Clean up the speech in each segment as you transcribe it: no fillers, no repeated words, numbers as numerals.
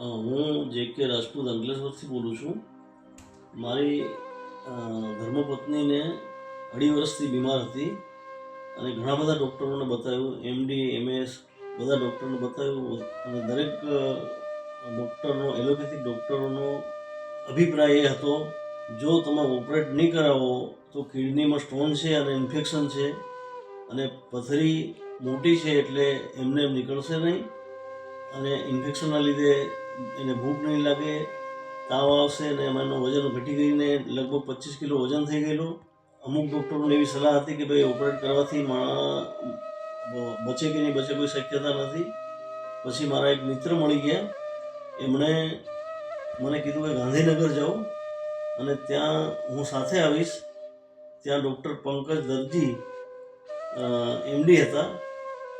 હું જે.કે. રાજપૂત અંકલેશ્વરથી બોલું છું. મારી ધર્મપત્નીને 2.5 વર્ષથી બીમાર હતી અને ઘણા બધા ડૉક્ટરોને બતાવ્યું, એમડી, એમએસ બધા ડૉક્ટરોને બતાવ્યું અને દરેક ડૉક્ટરનો, એલોપેથિક ડૉક્ટરોનો અભિપ્રાય એ હતો, જો તમે ઓપરેટ નહીં કરાવો તો કિડનીમાં સ્ટોન છે અને ઇન્ફેક્શન છે અને પથરી મોટી છે એટલે એમને એમ નીકળશે નહીં અને ઇન્ફેક્શનના લીધે એને ભૂખ નહીં લાગે, તાવ આવશે અને એનું વજન ઘટી ગઈને લગભગ 25 કિલો વજન થઈ ગયેલું. અમુક ડૉક્ટરોને એવી સલાહ હતી કે ભાઈ ઓપરેટ કરવાથી માણસ બચે કે નહીં બચે કોઈ શક્યતા નથી. પછી મારા એક મિત્ર મળી ગયા, એમણે મને કીધું કે ગાંધીનગર જાઓ અને ત્યાં હું સાથે આવીશ. ત્યાં ડૉક્ટર પંકજ દરજી એમડી હતા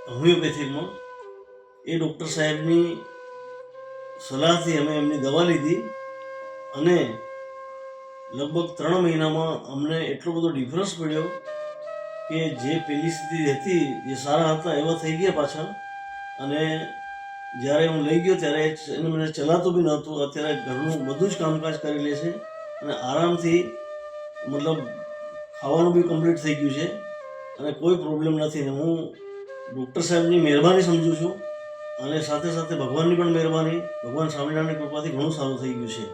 હોમિયોપેથિકમાં. એ ડૉક્ટર સાહેબની સલાહથી અમે એમની દવા લીધી અને લગભગ 3 મહિનામાં અમને એટલો બધો ડિફરન્સ પડ્યો કે જે પેલી સ્થિતિ હતી, જે સારા હતા એવા થઈ ગયા પાછા. અને જ્યારે હું લઈ ગયો ત્યારે એને મને ચલાતું બી નહોતું. અત્યારે ઘરનું બધું જ કામકાજ કરી લે છે અને આરામથી, મતલબ ખાવાનું બી કમ્પ્લીટ થઈ ગયું છે અને કોઈ પ્રોબ્લેમ નથી. ને હું ડૉક્ટર સાહેબની મહેરબાની સમજું છું અને સાથે સાથે ભગવાનની પણ મહેરબાની, ભગવાન સ્વામિનારાયણની કૃપાથી ઘણું સારું થઈ ગયું છે.